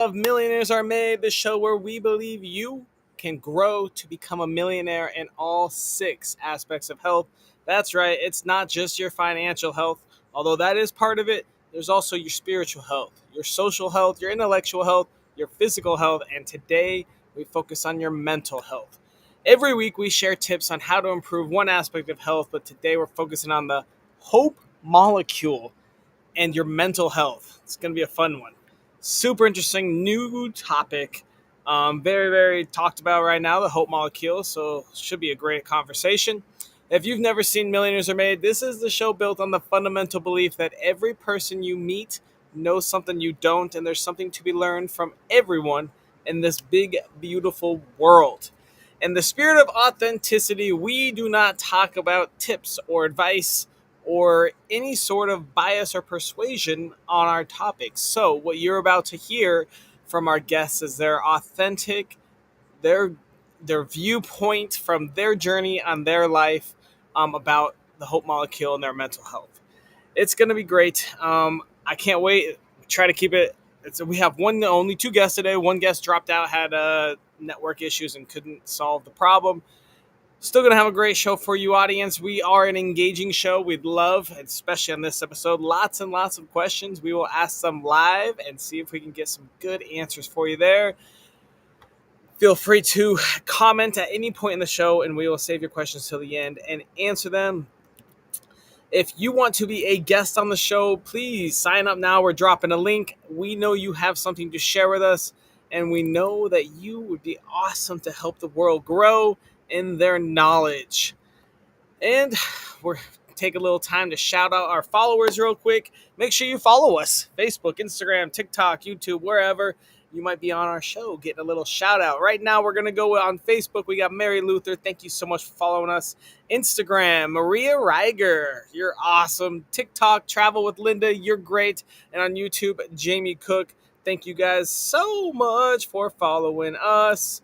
Of Millionaires Are Made, the show where we believe you can grow to become a millionaire in all six aspects of health. That's right, it's not just your financial health, although that is part of it. There's also your spiritual health, your social health, your intellectual health, your physical health, and today we focus on your mental health. Every week we share tips on how to improve one aspect of health, but today we're focusing on the hope molecule and your mental health. It's going to be a fun one. Super interesting new topic. Very, very talked about right now, the hope molecule. So, should be a great conversation. If you've never seen Millionaires Are Made, this is the show built on the fundamental belief that every person you meet knows something you don't, and there's something to be learned from everyone in this big, beautiful world. In the spirit of authenticity, we do not talk about tips or advice or any sort of bias or persuasion on our topics. So, what you're about to hear from our guests is their authentic, their their viewpoint from their journey on their life about the hope molecule and their mental health. It's going to be great. I can't wait. Try to keep it. We have only two guests today. One guest dropped out, had network issues, and couldn't solve the problem. Still going to have a great show for you, audience. We are an engaging show. We'd love, especially on this episode, lots and lots of questions. We will ask them live and see if we can get some good answers for you there. Feel free to comment at any point in the show, and we will save your questions till the end and answer them. If you want to be a guest on the show, please sign up now. We're dropping a link. We know you have something to share with us, and we know that you would be awesome to help the world grow in their knowledge. And we're take a little time to shout out our followers real quick. Make sure you follow us: Facebook, Instagram, TikTok, YouTube, wherever you might be on our show, getting a little shout out. Right now, we're going to go on Facebook. We got Mary Luther. Thank you so much for following us. Instagram, Maria Reiger. You're awesome. TikTok, Travel with Linda. You're great. And on YouTube, Jamie Cook. Thank you guys so much for following us.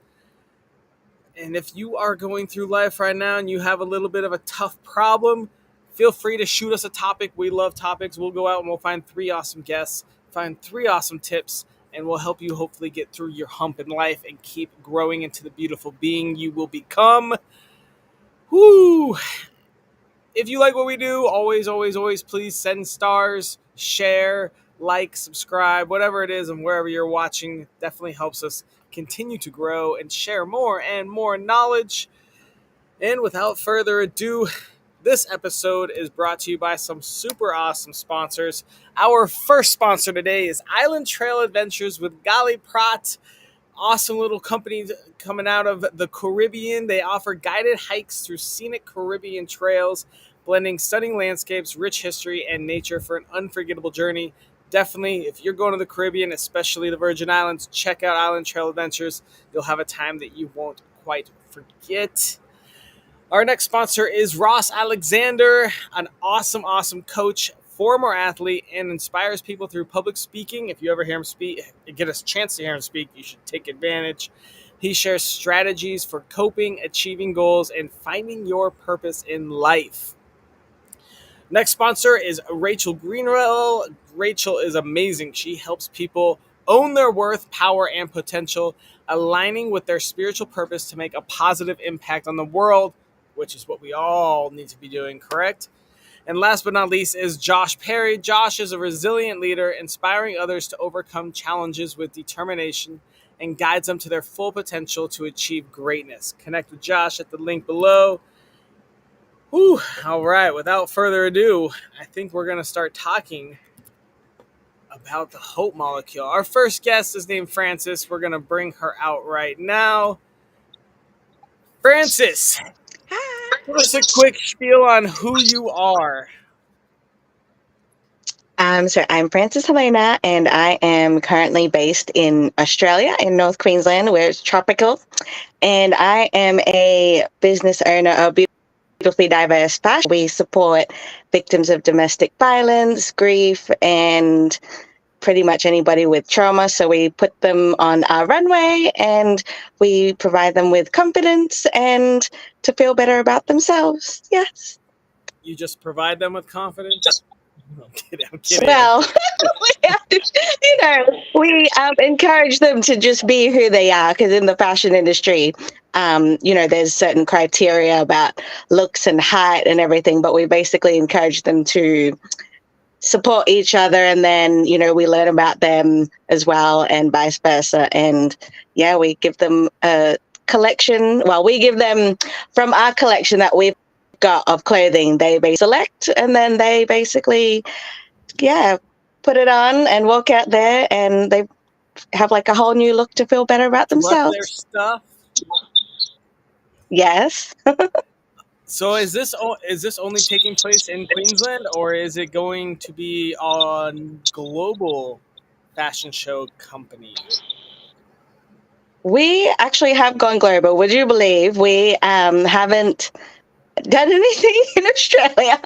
And if you are going through life right now and you have a little bit of a tough problem, feel free to shoot us a topic. We love topics. We'll go out and we'll find 3 awesome guests, find 3 awesome tips, and we'll help you hopefully get through your hump in life and keep growing into the beautiful being you will become. Woo! If you like what we do, always, always, always please send stars, share, like, subscribe, whatever it is, and wherever you're watching, definitely helps us continue to grow and share more and more knowledge. And without further ado, this episode is brought to you by some super awesome sponsors. Our first sponsor today is Island Trail Adventures with Gali Prat. Awesome little company coming out of the Caribbean. They offer guided hikes through scenic Caribbean trails, blending stunning landscapes, rich history, and nature for an unforgettable journey. Definitely, if you're going to the Caribbean, especially the Virgin Islands, check out Island Trail Adventures. You'll have a time that you won't quite forget. Our next sponsor is Ross Alexander, an awesome, awesome coach, former athlete, and inspires people through public speaking. If you ever hear him speak, get a chance to hear him speak, you should take advantage. He shares strategies for coping, achieving goals, and finding your purpose in life. Next sponsor is Rachel Greenwell. Rachel is amazing. She helps people own their worth, power, and potential, aligning with their spiritual purpose to make a positive impact on the world, which is what we all need to be doing, correct? And last but not least is Josh Perry. Josh is a resilient leader, inspiring others to overcome challenges with determination and guides them to their full potential to achieve greatness. Connect with Josh at the link below. Whew, all right, without further ado, I think we're going to start talking about the hope molecule. Our first guest is named Frances. We're going to bring her out right now. Frances, Hi. give us a quick spiel on who you are. I'm Frances Helena, and I am currently based in Australia, in North Queensland, where it's tropical. And I am a business owner of Beautifully Diverse Fashion. We support victims of domestic violence, grief, and pretty much anybody with trauma. So we put them on our runway and we provide them with confidence and to feel better about themselves. Yes. You just provide them with confidence? I'm kidding. I'm kidding. I'm Well, kidding. we have to, we encourage them to just be who they are because in the fashion industry, there's certain criteria about looks and height and everything, but we basically encourage them to support each other, and then we learn about them as well and vice versa. And yeah, we give them a collection. Well, we give them from our collection that we've got of clothing. They select, and then they basically, yeah, put it on and walk out there, and they have like a whole new look to feel better about Dress their themselves. stuff. Yes. So is this only taking place in Queensland, or is it going to be on global fashion show company? We actually have gone global. Would you believe we haven't done anything in Australia?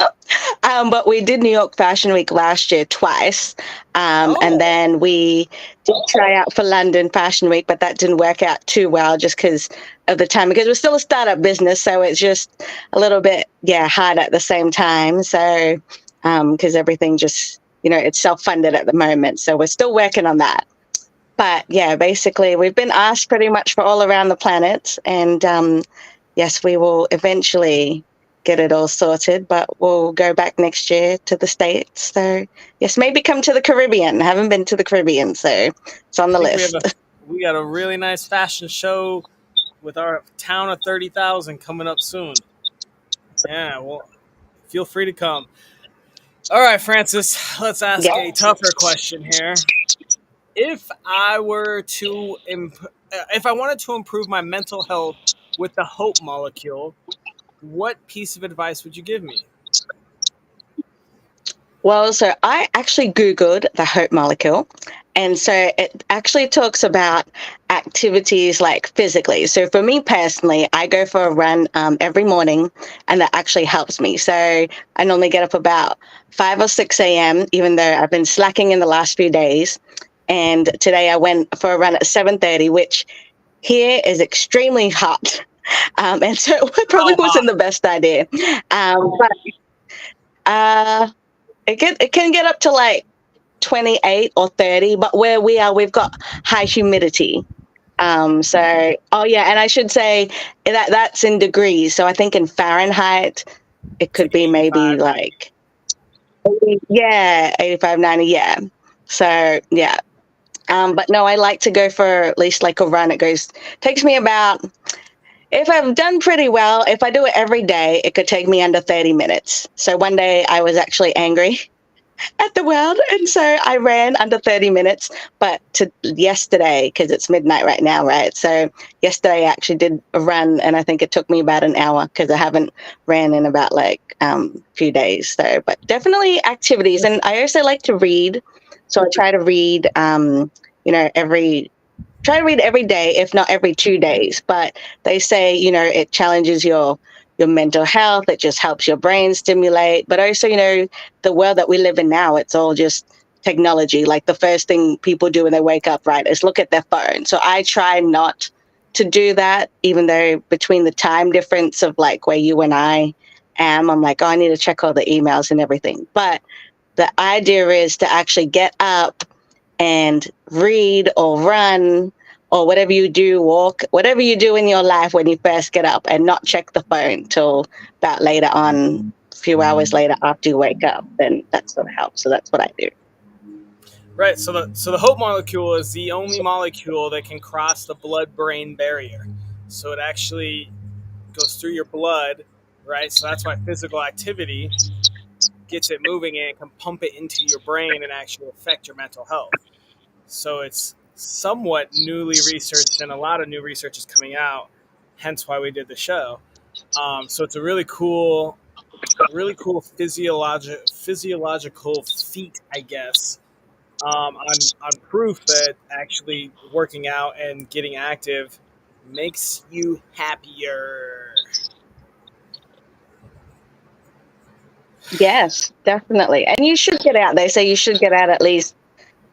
But we did New York Fashion Week last year twice. And Oh, then we did try out for London Fashion Week, but that didn't work out too well just because of the time, because we're still a startup business. So it's just a little bit, yeah, hard at the same time. So, because everything just, it's self funded at the moment. So we're still working on that. But yeah, basically, we've been asked pretty much for all around the planet. And yes, we will eventually get it all sorted, but we'll go back next year to the States. So yes, maybe come to the Caribbean. I haven't been to the Caribbean, so it's on I the think list. we got a really nice fashion show with our town of 30,000 coming up soon. Yeah, well, feel free to come. All right, Francis, let's ask a Yes. tougher question here. If I were to if I wanted to improve my mental health with the hope molecule, what piece of advice would you give me? Well, so I actually Googled the hope molecule. And so it actually talks about activities like physically. So for me personally, I go for a run every morning, and that actually helps me. So I normally get up about 5 or 6 a.m., even though I've been slacking in the last few days. And today I went for a run at 7:30, which here is extremely hot. And so it probably How wasn't hot? the best idea. But uh, it can get up to like 28 or 30, but where we are, we've got high humidity. Oh yeah, and I should say that that's in degrees. So I think in Fahrenheit, it It's could like be 85, maybe 90. like, yeah, 85, 90, yeah. So yeah. But no, I like to go for at least like a run. Takes me about, if I've done pretty well, if I do it every day, it could take me under 30 minutes. So one day I was actually angry at the world. And so I ran under 30 minutes. But to yesterday, because it's midnight right now, right? So yesterday I actually did a run, and I think it took me about an hour because I haven't ran in about like few days. So, but definitely activities. And I also like to read. So I try to read, every try to read every day, if not every 2 days. But they say, it challenges your mental health. It just helps your brain stimulate. But also, the world that we live in now, it's all just technology. Like the first thing people do when they wake up, right, is look at their phone. So I try not to do that, even though between the time difference of like where you and I am, I'm like, oh, I need to check all the emails and everything. But the idea is to actually get up and read or run or whatever you do, walk, whatever you do in your life when you first get up, and not check the phone till about later on, a few hours later after you wake up. Then that's what helps. So that's what I do. Right. So the hope molecule is the only molecule that can cross the blood-brain barrier. So it actually goes through your blood, right? So that's why physical activity gets it moving and it can pump it into your brain and actually affect your mental health. So it's somewhat newly researched, and a lot of new research is coming out. Hence why we did the show. So it's a really cool physiological feat, I guess, on proof that actually working out and getting active makes you happier. Yes, definitely. And you should get out. They say you should get out at least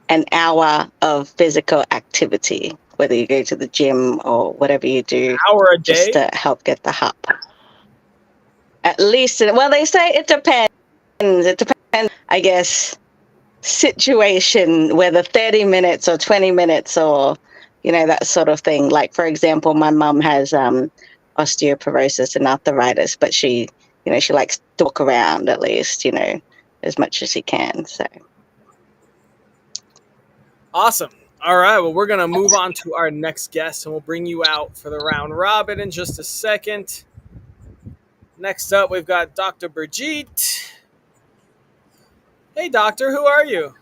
an hour of physical activity, whether you go to the gym or whatever you do, Hour a just day? to help get the hop. At least, well, they say it depends. It depends I guess, situation, whether 30 minutes or 20 minutes or, that sort of thing. Like, for example, my mum has osteoporosis and arthritis, but she likes to walk around at least, as much as she can. So, Awesome. All right. Well, we're going to move on to our next guest and we'll bring you out for the round robin in just a second. Next up, we've got Dr. Brigitte. Hey, doctor, who are you?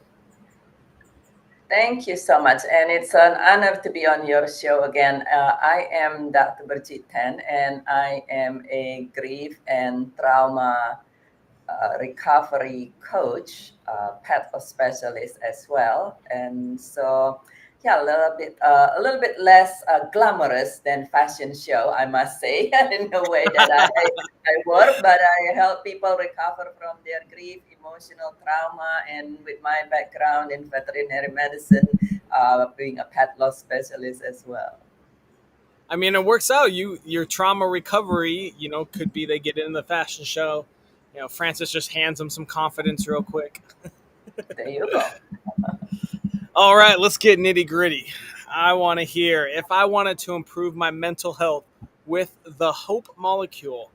Thank you so much. And it's an honor to be on your show again. I am Dr. Brigitte Ten, and I am a grief and trauma recovery coach, pathos specialist as well. And so, yeah, a little bit less glamorous than fashion show, I must say, in the way that I work, but I help people recover from their grief, emotional trauma, and with my background in veterinary medicine, being a pet loss specialist as well. I mean, it works out. Your trauma recovery, could be they get in the fashion show. Francis just hands them some confidence real quick. There you go. All right, let's get nitty gritty. I want to hear if I wanted to improve my mental health with the hope molecule,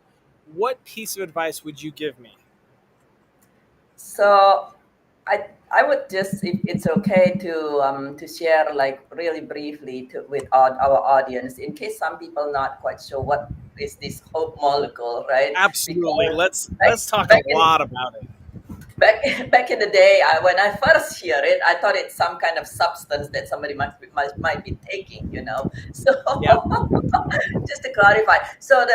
what piece of advice would you give me? So I would just, if it's okay to share like really briefly with our audience, in case some people not quite sure what is this hope molecule, right? Absolutely. Because Let's talk a back in lot about it. back back in the day, when I first hear it, I thought it's some kind of substance that somebody might be taking, So Yeah. just to clarify, so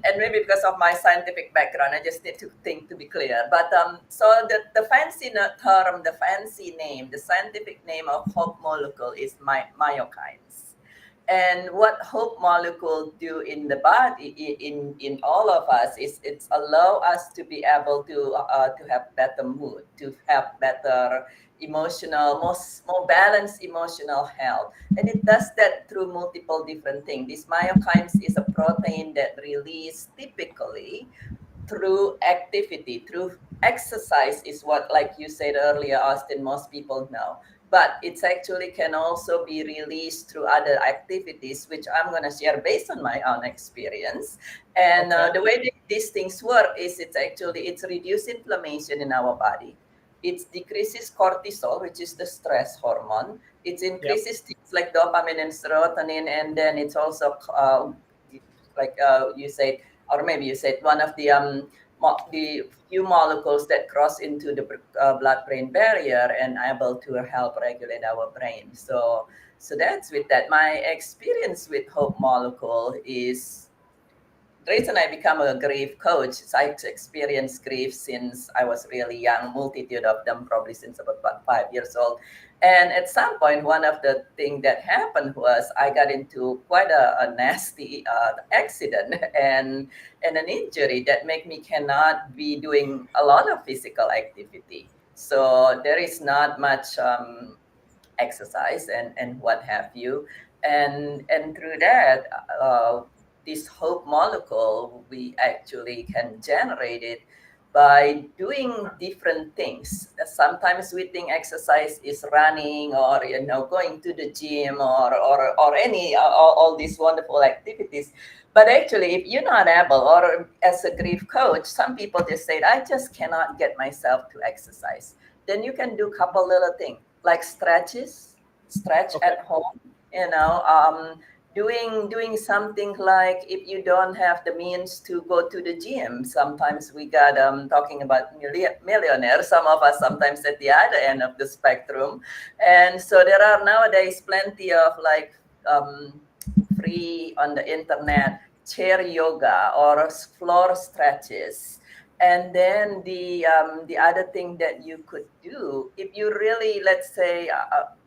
and maybe because of my scientific background, I just need to think to be clear. But so the fancy term, the fancy name, the scientific name of hope molecule is myokines. And what hope molecule do in the body, in all of us, is it's allow us to be able to have better mood, to have better emotional, more balanced emotional health. And it does that through multiple different things. This myokines is a protein that release typically through activity, through exercise, is what, like you said earlier, Austin, most people know. But it's actually can also be released through other activities, which I'm going to share based on my own experience. And Okay. the way these things work is it's reduce inflammation in our body. It decreases cortisol, which is the stress hormone. It Yep. increases things like dopamine and serotonin, and then it's also like you said, or maybe you said one of the few molecules that cross into the blood-brain barrier and able to help regulate our brain. So that's with that. My experience with Hope Molecule is the reason I become a grief coach is I experienced grief since I was really young, multitude of them, probably since about 5 years old. And at some point, one of the things that happened was I got into quite a nasty accident and an injury that make me cannot be doing a lot of physical activity. So there is not much exercise and what have you, and through that, this hope molecule we actually can generate it by doing different things. Sometimes we think exercise is running or going to the gym or any all these wonderful activities, but actually if you're not able, or as a grief coach, some people just say I just cannot get myself to exercise, then you can do a couple little things like stretch Okay. at home, doing something like if you don't have the means to go to the gym. Sometimes we got talking about millionaires, some of us sometimes at the other end of the spectrum. And so there are nowadays plenty of like free on the internet chair yoga or floor stretches. And then the other thing that you could do, if you really, let's say,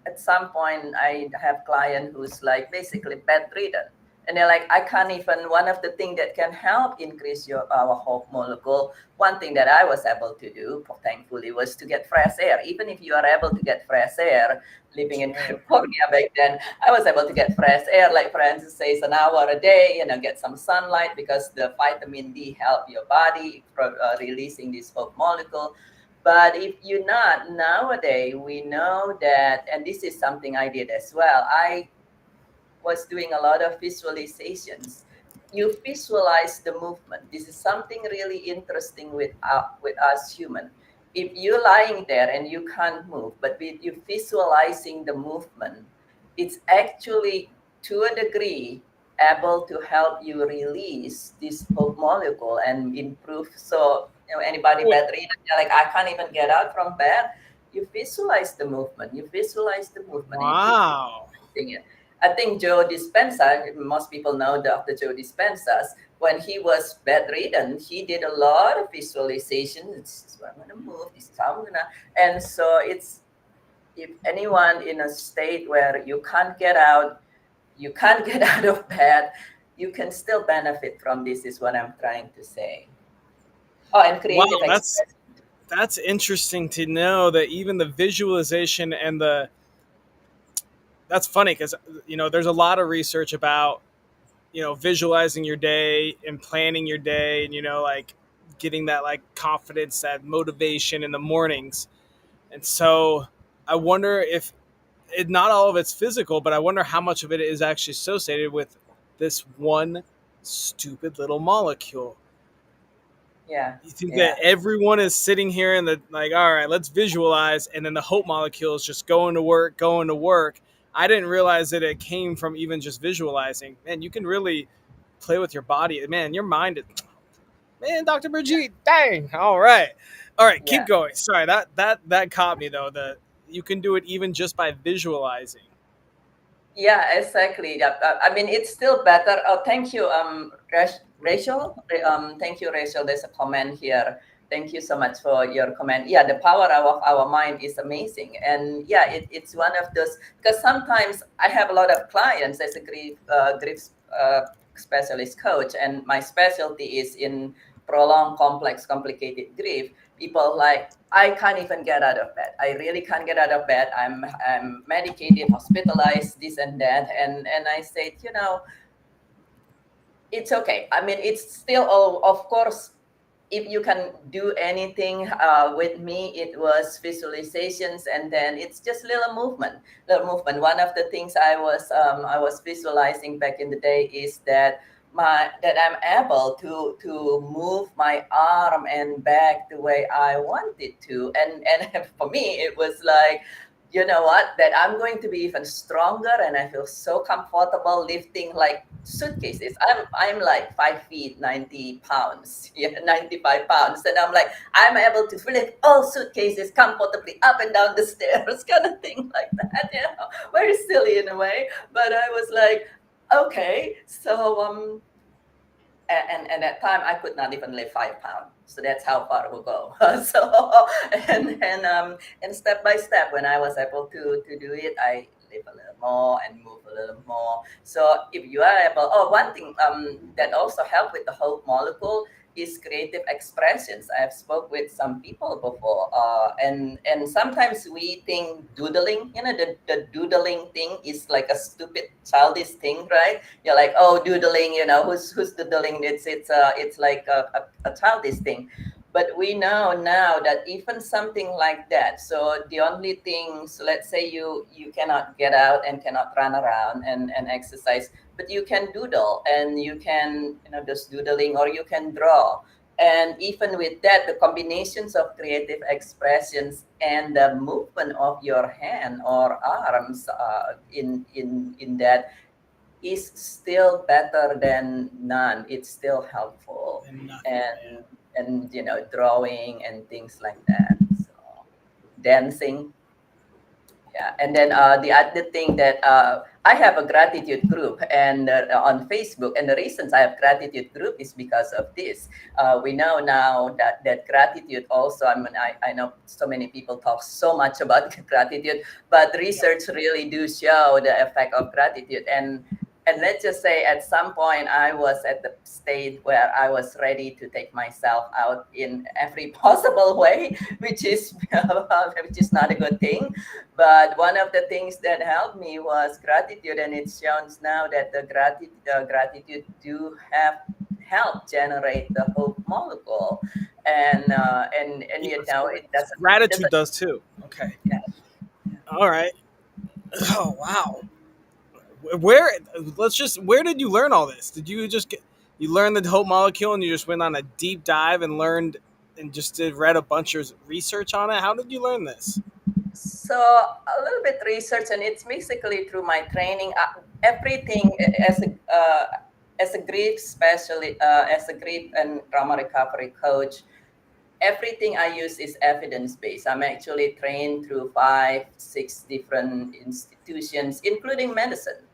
at some point, I have client who's like basically bedridden, and they're like, I can't even. One of the things that can help increase our hope molecule. One thing that I was able to do, thankfully, was to get fresh air. Even if you are able to get fresh air, living in Sure. California back then, I was able to get fresh air, like Francis says, an hour a day, get some sunlight because the vitamin D help your body releasing this hope molecule. But if you're not, nowadays we know that, and this is something I did as well. I was doing a lot of visualizations. You visualize the movement. This is something really interesting with us human. If you're lying there and you can't move, but with you visualizing the movement, it's actually to a degree able to help you release this hope molecule and improve. So anybody Wait, bedridden, they're like, I can't even get out from bed. You visualize the movement. You visualize the movement. And you keep wow. visualizing it. I think Joe Dispenza, most people know Dr. Joe Dispenza, when he was bedridden, he did a lot of visualization. This is where I'm gonna move, this is how I'm gonna, and so it's, if anyone in a state where you can't get out, you can't get out of bed, you can still benefit from this, is what I'm trying to say. Oh, and Wow, creative that's expression. that's interesting to know that even the visualization and the that's funny because there's a lot of research about visualizing your day and planning your day and like getting that like confidence, that motivation in the mornings. And so I wonder if not all of it's physical, but I wonder how much of it is actually associated with this one stupid little molecule. Yeah, You think that yeah, everyone is sitting here and the like, all right, let's visualize, and then the hope molecule is just going to work, going to work. I didn't realize that it came from even just visualizing. Man, you can really play with your body. Man, your mind is, man, Dr. yeah, Brigitte, dang. All right, keep yeah. going. Sorry, that caught me though. The you can do it even just by visualizing. Yeah, exactly. Yeah, I mean, it's still better. Oh, thank you, Rachel. Thank you, Rachel. There's a comment here. Thank you so much for your comment. Yeah, the power of our mind is amazing, and yeah, it's one of those, because sometimes I have a lot of clients as a grief specialist coach, and my specialty is in prolonged, complex, complicated grief. People like, I can't even get out of bed. I really can't get out of bed. I'm medicated, hospitalized, this and that. And I said, it's okay. I mean, it's still, oh, of course, if you can do anything with me, it was visualizations, and then it's just little movement, little movement. One of the things I was visualizing back in the day is that I'm able to move my arm and back the way I wanted to, and for me it was like, you know what, that I'm going to be even stronger, and I feel so comfortable lifting like suitcases. I'm like 5 feet 90 pounds, yeah, 95 pounds, and I'm like, I'm able to lift all suitcases comfortably up and down the stairs, kind of thing like that. Very silly in a way, but I was like, okay, so and at time I could not even lift 5 pounds. So that's how far it will go. So and step by step, when I was able to do it, I lift a little more and move a little more. So if you are able, oh, one thing that also help with the whole molecule is creative expressions. I've spoke with some people before, and sometimes we think doodling, the doodling thing is like a stupid childish thing, right? You're like, oh, doodling, who's doodling? It's like a childish thing. But we know now that even something like that, so the only things, let's say you cannot get out and cannot run around and exercise, but you can doodle, and you can, just doodling, or you can draw. And even with that, the combinations of creative expressions and the movement of your hand or arms in that is still better than none. It's still helpful, And nothing, man. and drawing and things like that. So dancing, yeah. And then the other thing that I have a gratitude group and on Facebook, and the reasons I have gratitude group is because of this. We know now that gratitude also. I mean, I know so many people talk so much about gratitude, but Yep. research really do show the effect of gratitude. And let's just say at some point I was at the state where I was ready to take myself out in every possible way, which is which is not a good thing. But one of the things that helped me was gratitude, and it shows now that the gratitude do have help generate the hope molecule. and Yeah, you know it gratitude doesn't. does too. Okay. Yeah. All right. Oh wow. Where where did you learn all this? Did you just get you learned the Hope molecule and you just went on a deep dive and learned and just did read a bunch of research on it? How did you learn this? So a little bit research, and it's basically through my training. Everything as a grief specialist, as a grief and trauma recovery coach, everything I use is evidence based. I'm actually trained through five, six different institutions, including medicine.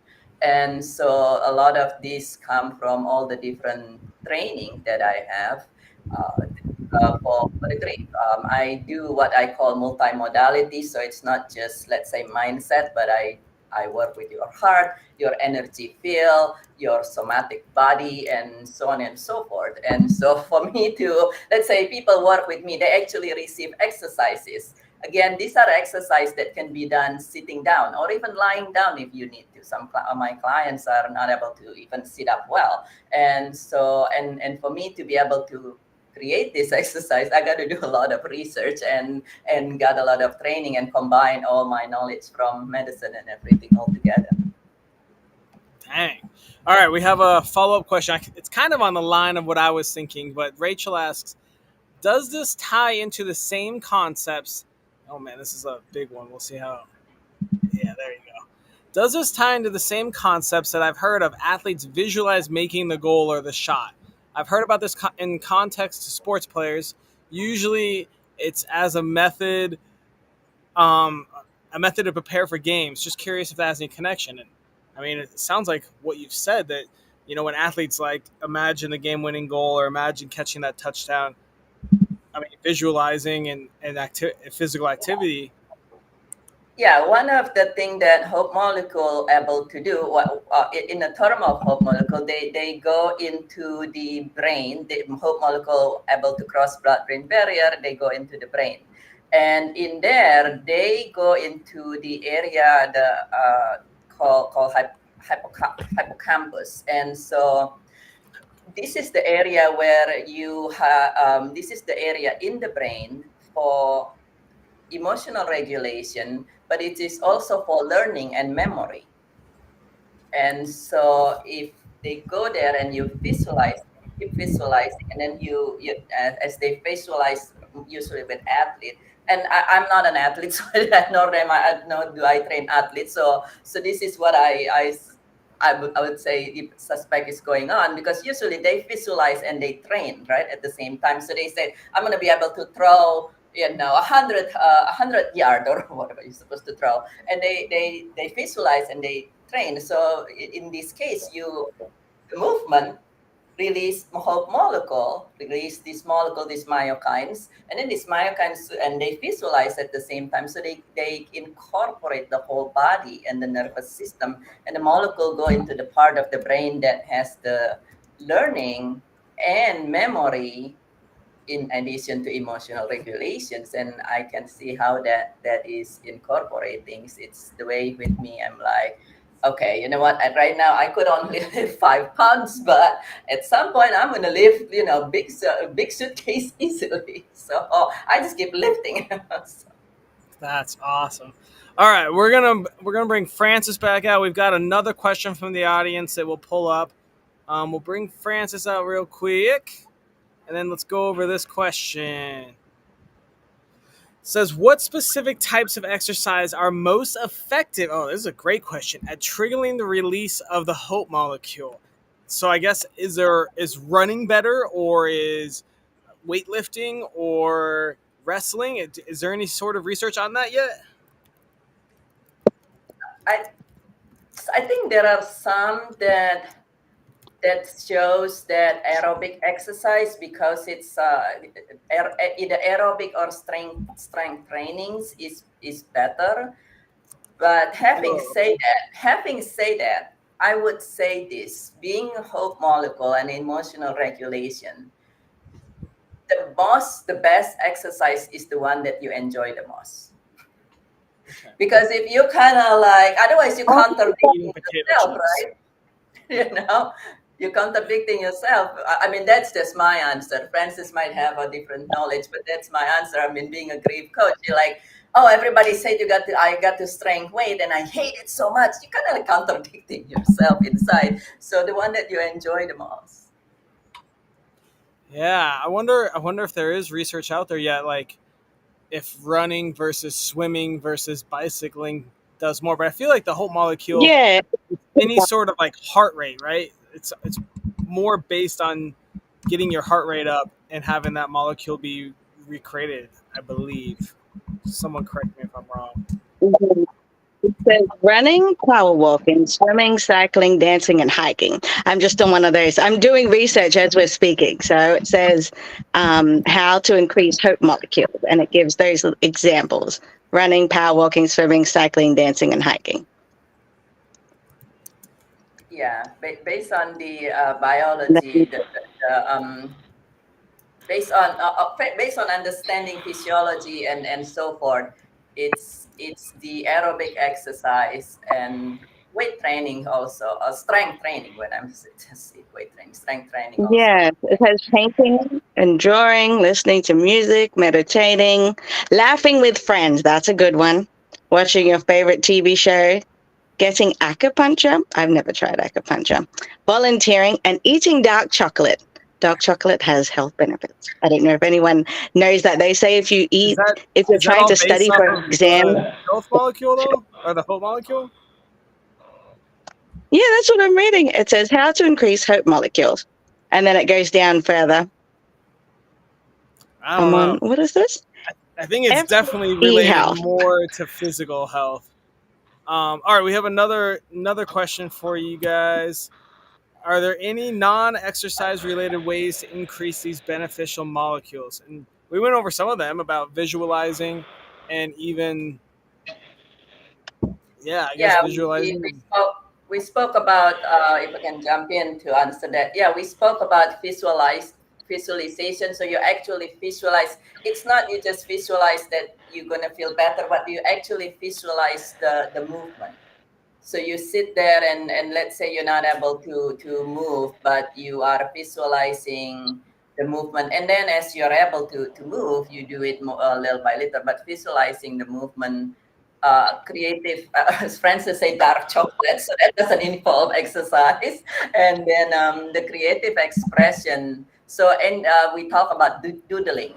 And so a lot of these come from all the different training that I have for the grief. I do what I call multimodality. So it's not just, let's say, mindset, but I work with your heart, your energy field, your somatic body, and so on and so forth. And so for me to, let's say, people work with me, they actually receive exercises. Again, these are exercises that can be done sitting down or even lying down if you need to. Some of my clients are not able to even sit up well. And so, and for me to be able to create this exercise, I got to do a lot of research and got a lot of training and combine all my knowledge from medicine and everything all together. Dang. All right, we have a follow up question. It's kind of on the line of what I was thinking, but Rachel asks, does this tie into the same concepts? Oh man, this is a big one. We'll see how. Yeah, there you go. Does this tie into the same concepts that I've heard of athletes visualize making the goal or the shot? I've heard about this in context to sports players. Usually, it's as um, a method to prepare for games. Just curious if that has any connection. And I mean, it sounds like what you've said that when athletes like imagine the game-winning goal or imagine catching that touchdown. I mean, visualizing and physical activity. Yeah, one of the thing that Hope Molecule able to do, in the term of Hope Molecule, they go into the brain. The Hope Molecule able to cross blood-brain barrier. They go into the brain, and in there they go into the area the called hippocampus, and so this is the area where this is the area in the brain for emotional regulation, but it is also for learning and memory. And so if they go there and you visualize, keep visualizing, and then as they visualize, usually with athlete, and I'm not an athlete, so nor am nor do I train athletes. So this is what I would say the suspect is going on, because usually they visualize and they train right at the same time. So they say, I'm going to be able to throw, 100 yard or whatever you're supposed to throw, and they visualize and they train. So in this case, the movement release hope molecule, release this molecule, these myokines, and then these myokines, and they visualize at the same time. So they incorporate the whole body and the nervous system, and the molecule go into the part of the brain that has the learning and memory in addition to emotional regulations. And I can see how that is incorporating. It's the way with me, I'm like, okay, you know what, right now I could only lift 5 pounds, but at some point I'm gonna lift, big suitcase easily. So I just keep lifting. So, That's awesome. All right, we're gonna bring Francis back out. We've got another question from the audience that we'll pull up. We'll bring Francis out real quick, and then let's go over this question. Says, what specific types of exercise are most effective? Oh, this is a great question at triggering the release of the hope molecule. So I guess is running better, or is weightlifting or wrestling? Is there any sort of research on that yet? I I think there are some that shows that aerobic exercise, because it's either aerobic or strength trainings is better. But Whoa. having said that, I would say this: being a hope molecule and emotional regulation, the best exercise is the one that you enjoy the most. Okay. Because if you kind of like, otherwise you Oh, contradicting Eating potato yourself, chips. right? you know You're contradicting yourself. I mean, that's just my answer. Francis might have a different knowledge, but that's my answer. I mean, being a grief coach, you're like, oh, everybody said I got to strength weight, and I hate it so much. You're kind of contradicting yourself inside. So the one that you enjoy the most. Yeah, I wonder if there is research out there yet, like if running versus swimming versus bicycling does more. But I feel like the Hope molecule, Yeah, any sort of like heart rate, right? It's more based on getting your heart rate up and having that molecule be recreated. I believe. Someone correct me if I'm wrong. it says running, power walking, swimming, cycling, dancing, and hiking. I'm just on one of those. I'm doing research as we're speaking. So it says how to increase hope molecules, and it gives those examples: running, power walking, swimming, cycling, dancing, and hiking. Yeah, based on the biology, based on understanding physiology and so forth, it's the aerobic exercise and weight training also, strength training. When I'm just weight training, strength training also. Yeah, it has painting and drawing, listening to music, meditating, laughing with friends. That's a good one. Watching your favorite TV show, getting acupuncture. I've never tried acupuncture. Volunteering and eating dark chocolate. Dark chocolate has health benefits. I don't know if anyone knows that. They say if you Is eat, that if you're is that trying all to based study off for an of exam, the health molecule though, or the Hope molecule? yeah, that's what I'm reading. It says how to increase hope molecules. And then it goes down further. I don't I'm on, know. what is this? I think it's definitely FE related health. more to physical health. All right, we have another question for you guys. Are there any non-exercise related ways to increase these beneficial molecules? And we went over some of them about visualizing and even, yeah, I guess Yeah, we visualizing. spoke about, if I can jump in to answer that. Yeah, we spoke about visualization. So you actually visualize. It's not you just visualize that you're gonna feel better, but you actually visualize the movement. So you sit there and let's say you're not able to move, but you are visualizing the movement, and then as you're able to move, you do it little by little, but visualizing the movement. Creative, as Francis say, dark chocolate, so that doesn't involve exercise. And then the creative expression. So, and we talk about doodling.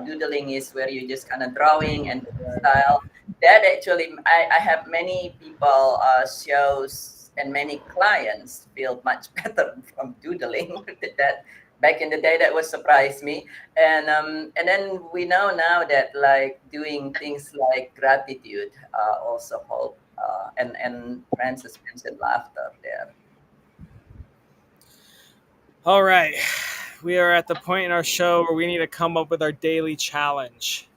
Doodling is where you just kind of drawing and style that actually, I have many people shows and many clients feel much better from doodling. That back in the day, that would surprise me. And then we know now that like doing things like gratitude also help. And Francis mentioned laughter there. All right, we are at the point in our show where we need to come up with our daily challenge.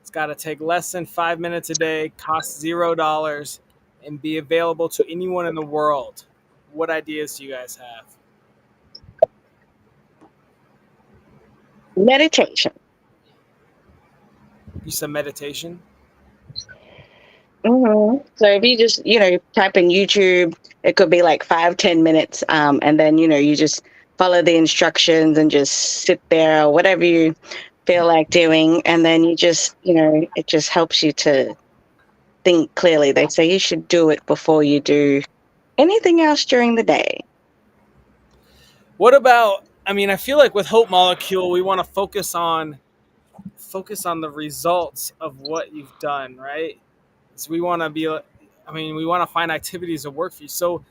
It's got to take less than 5 minutes a day, cost $0, and be available to anyone in the world. What ideas do you guys have? Meditation. You said meditation. So if you just, type in YouTube, it could be like 5, 10 minutes. And then, you just follow the instructions and just sit there or whatever you feel like doing. And then you just, it just helps you to think clearly. They say you should do it before you do anything else during the day. What about? I mean, I feel like with Hope Molecule, we want to focus on the results of what you've done, right? So we want to be. I mean, we want to find activities that work for you. So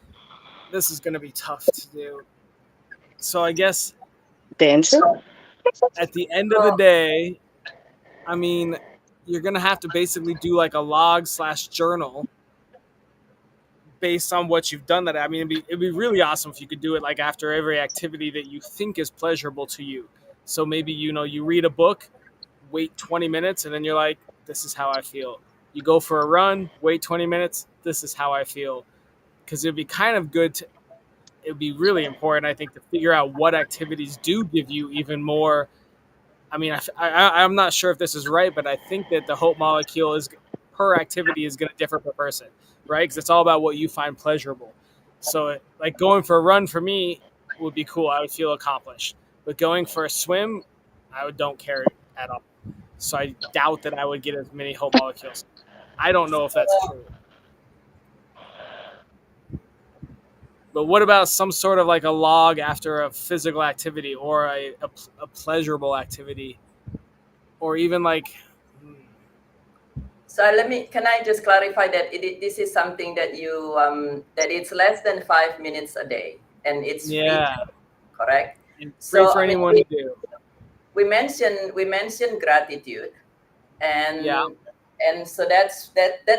this is going to be tough to do. So I guess Dance. at the end of the So day, I mean, you're gonna have to basically do like a log slash journal based on what you've done. That I mean, it'd be really awesome if you could do it like after every activity that you think is pleasurable to you. So maybe you read a book, wait 20 minutes, and then you're like, this is how I feel. You go for a run, wait 20 minutes, this is how I feel. Because it'd be kind of good to, it'd be really important, I think, to figure out what activities do give you even more. I mean, I'm not sure if this is right, but I think that the hope molecule is per activity is going to differ per person, right? Because it's all about what you find pleasurable. So, like going for a run for me, would be cool. I would feel accomplished. But going for a swim, I would don't care at all. So I doubt that I would get as many whole molecules. I don't know if that's true. But what about some sort of like a log after a physical activity or a pleasurable activity or even like So can I just clarify that this is something that that it's less than 5 minutes a day and it's free to yeah, correct? and free So for I mean, anyone to do. we mentioned gratitude, Yeah. and so that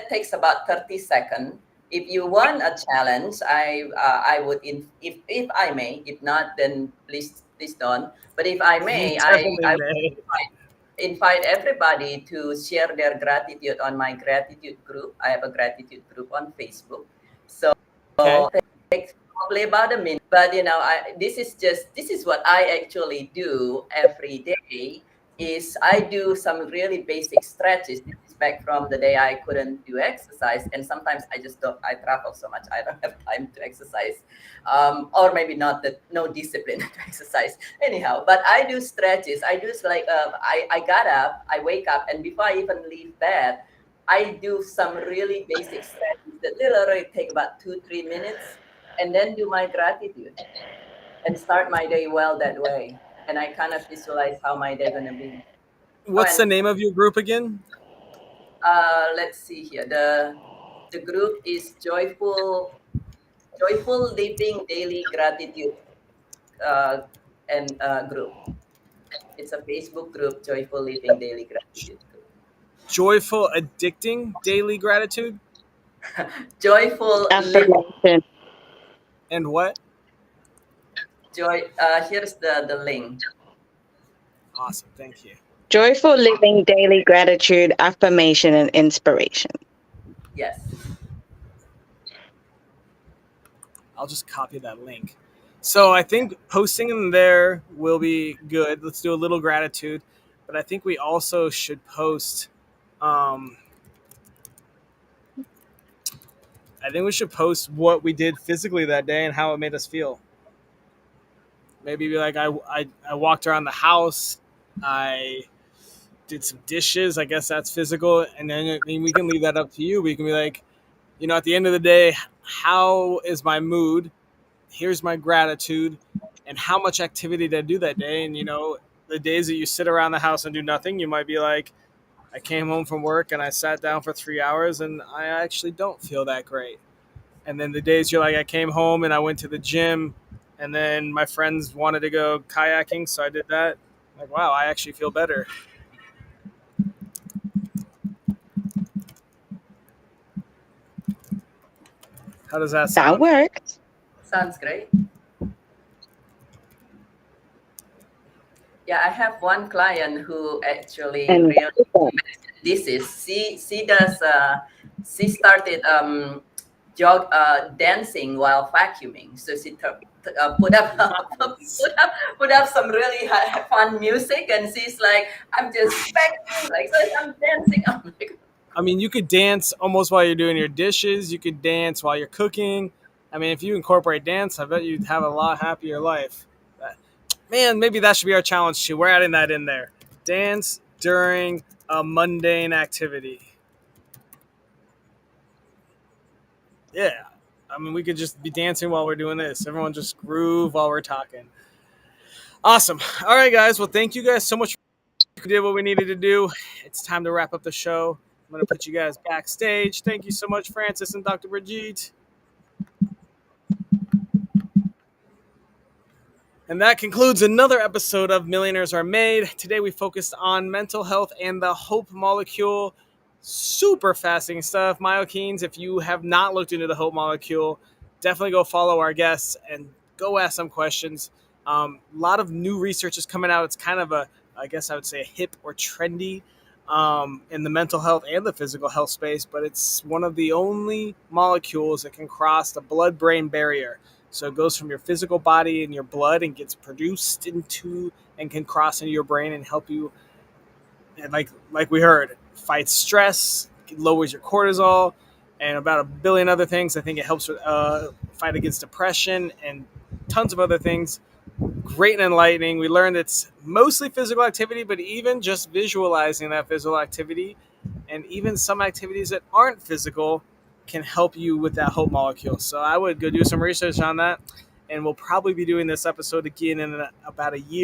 takes about 30 seconds. If you want a challenge, I would if I may. If not, then please don't. But if I You may, definitely I may. invite everybody to share their gratitude on my gratitude group. I have a gratitude group on Facebook. So Okay. takes probably about a minute. But this is what I actually do every day. Is I do some really basic stretches. This is back from the day I couldn't do exercise, and sometimes I just don't. I travel so much, I don't have time to exercise, or maybe not that no discipline to exercise. Anyhow, but I do stretches. I do like I got up, I wake up, and before I even leave bed, I do some really basic stretches that literally take about 2-3 minutes, and then do my gratitude and start my day well that way. And I kind of visualize how my day gonna be. Oh, What's the and name of your group again? let's see here. The group is Joyful Living Daily Gratitude and group. It's a Facebook group, Joyful Living Daily Gratitude group. Joyful Addicting Daily Gratitude Joyful Living Affirmation. and what? Joy. Here's the link. Awesome. Thank you. Joyful living, daily gratitude, affirmation, and inspiration. Yes. I'll just copy that link. So I think posting them there will be good. Let's do a little gratitude, but I think we also should post. Um, I think we should post what we did physically that day and how it made us feel. Maybe be like I walked around the house. I did some dishes. I guess that's physical, and then I mean, we can leave that up to you. We can be like, at the end of the day, how is my mood? Here's my gratitude, and how much activity did I do that day? And the days that you sit around the house and do nothing, you might be like, I came home from work and I sat down for 3 hours, and I actually don't feel that great. And then the days you're like, I came home and I went to the gym, and then my friends wanted to go kayaking, so I did that. Like, wow, I actually feel better. How does that That sound? works. Sounds great. Yeah, I have one client who actually And really this is she started dancing while vacuuming. So she put up Nice. put up some really fun music, and she's like, I'm just vacuuming, like so I'm dancing. I'm like, I mean, you could dance almost while you're doing your dishes. You could dance while you're cooking. I mean, if you incorporate dance, I bet you'd have a lot happier life. Man, maybe that should be our challenge too. We're adding that in there. Dance during a mundane activity. Yeah. I mean, we could just be dancing while we're doing this. Everyone just groove while we're talking. Awesome. All right, guys. Well, thank you guys so much. We did what we needed to do. It's time to wrap up the show. I'm going to put you guys backstage. Thank you so much, Francis and Dr. Brigitte. And that concludes another episode of Millionaires Are Made. Today we focused on mental health and the hope molecule. Super fascinating stuff. Myokines, if you have not looked into the hope molecule, definitely go follow our guests and go ask some questions. A lot of new research is coming out. It's kind of I guess I would say, a hip or trendy in the mental health and the physical health space, but it's one of the only molecules that can cross the blood brain barrier. So it goes from your physical body and your blood and gets produced into and can cross into your brain and help you, and like we heard, fight stress, it lowers your cortisol, and about a billion other things. I think it helps with fight against depression and tons of other things. Great and enlightening. We learned it's mostly physical activity, but even just visualizing that physical activity and even some activities that aren't physical can help you with that hope molecule. So I would go do some research on that. And we'll probably be doing this episode again in about a year.